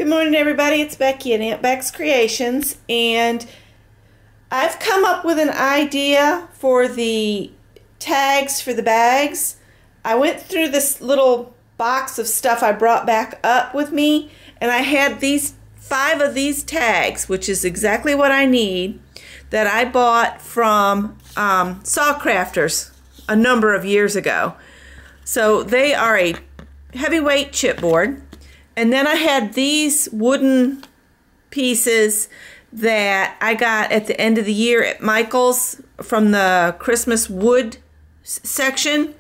Good morning, everybody. It's Becky at Aunt Beck's Creations, and I've come up with an idea for the tags for the bags. I went through this little box of stuff I brought back up with me, and I had these 5 of these tags, which is exactly what I need, that I bought from Saw Crafters a number of years ago. So they are a heavyweight chipboard. And then I had these wooden pieces that I got at the end of the year at Michael's from the Christmas wood section.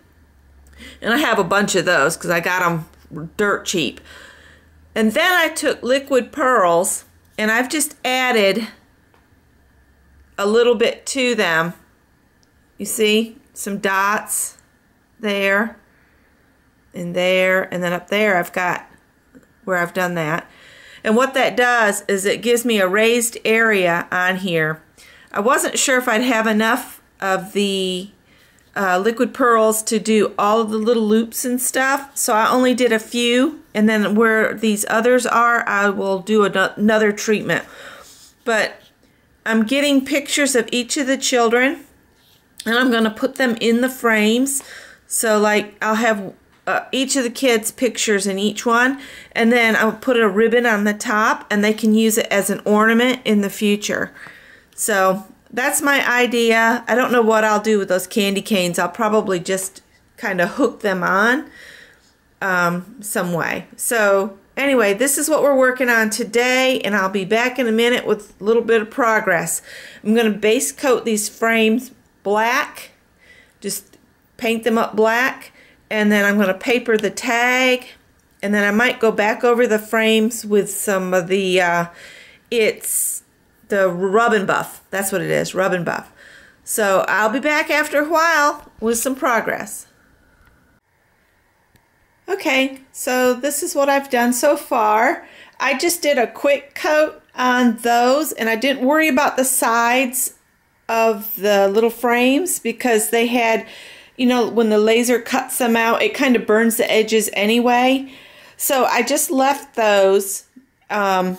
And I have a bunch of those because I got them dirt cheap. And then I took liquid pearls and I've just added a little bit to them. You see some dots there and there, and then up there I've got where I've done that. And what that does is it gives me a raised area on here. I wasn't sure if I'd have enough of the liquid pearls to do all of the little loops and stuff, so I only did a few, and then where these others are I will do another treatment. But I'm getting pictures of each of the children and I'm going to put them in the frames. So like I'll have each of the kids' pictures in each one, and then I'll put a ribbon on the top and they can use it as an ornament in the future. So that's my idea. I don't know what I'll do with those candy canes. I'll probably just kind of hook them on some way. So anyway, this is what we're working on today, and I'll be back in a minute with a little bit of progress. I'm going to base coat these frames black, just paint them up black. And then I'm going to paper the tag, and then I might go back over the frames with some of the, it's the rub and buff. That's what it is, rub and buff. So I'll be back after a while with some progress. Okay, so this is what I've done so far. I just did a quick coat on those, and I didn't worry about the sides of the little frames because they had, you know, when the laser cuts them out, it kind of burns the edges anyway. So I just left those. Let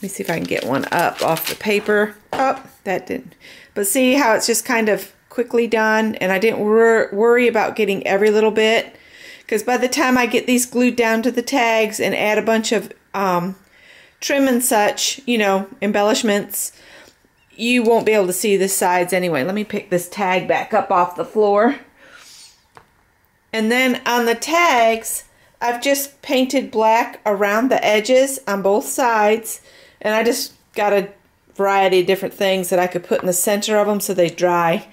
me see if I can get one up off the paper. Oh, that didn't. But see how it's just kind of quickly done, and I didn't worry about getting every little bit, because by the time I get these glued down to the tags and add a bunch of trim and such, you know, embellishments, you won't be able to see the sides anyway. Let me pick this tag back up off the floor. And then on the tags, I've just painted black around the edges on both sides. And I just got a variety of different things that I could put in the center of them so they dry.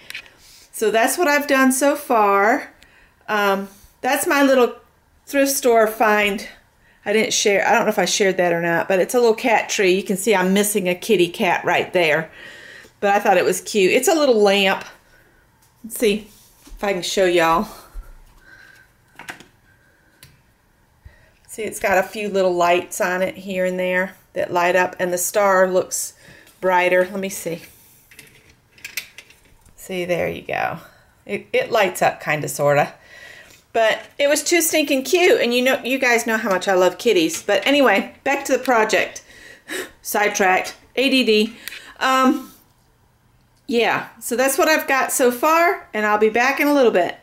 So that's what I've done so far. That's my little thrift store find. I didn't share, I don't know if I shared that or not, but it's a little cat tree. You can see I'm missing a kitty cat right there. But I thought it was cute. It's a little lamp. Let's see if I can show y'all. See, it's got a few little lights on it here and there that light up, and the star looks brighter. Let me see. See, there you go. It lights up kind of, sort of. But it was too stinking cute, and you guys know how much I love kitties. But anyway, back to the project. Sidetracked. ADD. Yeah, so that's what I've got so far, and I'll be back in a little bit.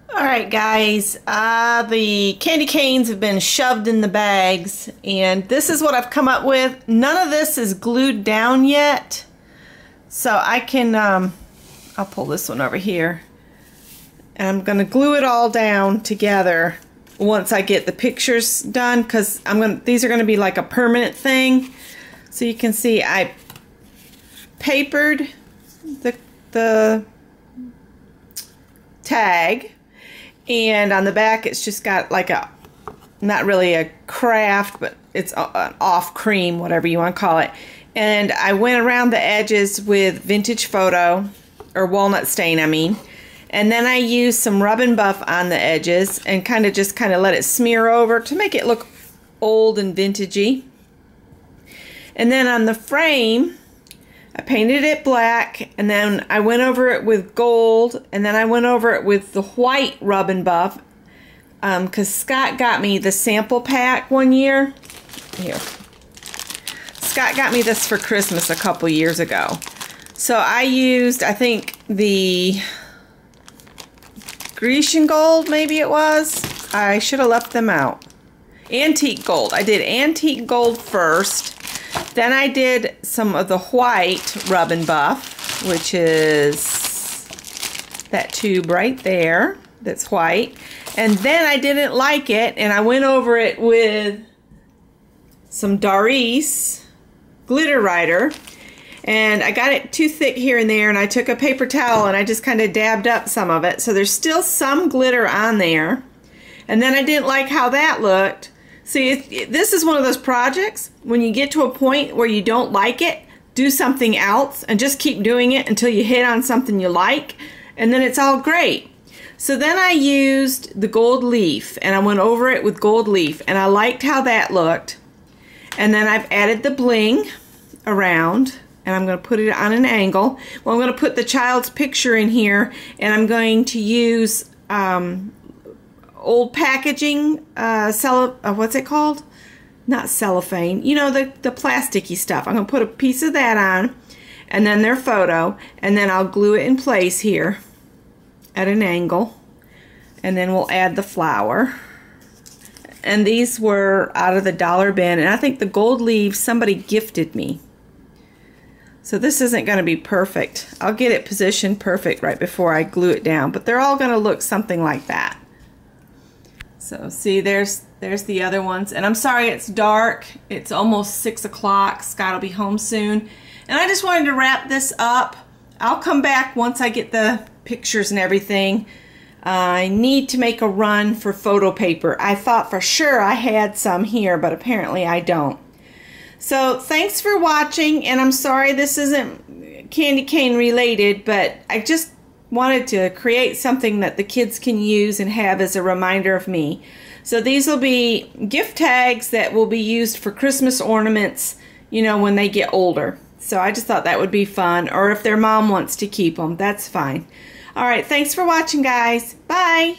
Alright guys, the candy canes have been shoved in the bags, and this is what I've come up with. None of this is glued down yet, so I can, I'll pull this one over here. And I'm going to glue it all down together once I get the pictures done, because these are going to be like a permanent thing. So you can see I papered the tag, and on the back it's just got like a, not really a craft, but it's an off cream, whatever you want to call it. And I went around the edges with vintage photo, or walnut stain I mean. And then I used some rub and buff on the edges and kind of let it smear over to make it look old and vintagey. And then on the frame, I painted it black, and then I went over it with gold, and then I went over it with the white rub and buff because Scott got me the sample pack one year. Here. Scott got me this for Christmas a couple years ago. So I used, I think, the Grecian gold, maybe it was. I should have left them out. Antique gold. I did antique gold first. Then I did some of the white rub and buff, which is that tube right there that's white. And then I didn't like it, and I went over it with some Doris glitter writer. And I got it too thick here and there, and I took a paper towel and I just kind of dabbed up some of it. So there's still some glitter on there. And then I didn't like how that looked. See, this is one of those projects, when you get to a point where you don't like it, do something else and just keep doing it until you hit on something you like, and then it's all great. So then I used the gold leaf, and I went over it with gold leaf, and I liked how that looked. And then I've added the bling around, and I'm going to put it on an angle. Well, I'm going to put the child's picture in here, and I'm going to use old packaging, what's it called? Not cellophane. You know, the plasticky stuff. I'm going to put a piece of that on, and then their photo, and then I'll glue it in place here at an angle, and then we'll add the flower. And these were out of the dollar bin, and I think the gold leaves somebody gifted me. So this isn't going to be perfect. I'll get it positioned perfect right before I glue it down, but they're all going to look something like that. So see, there's the other ones, and I'm sorry it's dark. It's almost 6 o'clock. Scott will be home soon, and I just wanted to wrap this up. I'll come back once I get the pictures and everything. I need to make a run for photo paper. I thought for sure I had some here, but apparently I don't. So thanks for watching, and I'm sorry this isn't candy cane related, but I just wanted to create something that the kids can use and have as a reminder of me. So these will be gift tags that will be used for Christmas ornaments, you know, when they get older. So I just thought that would be fun, or if their mom wants to keep them, that's fine. All right, thanks for watching, guys. Bye.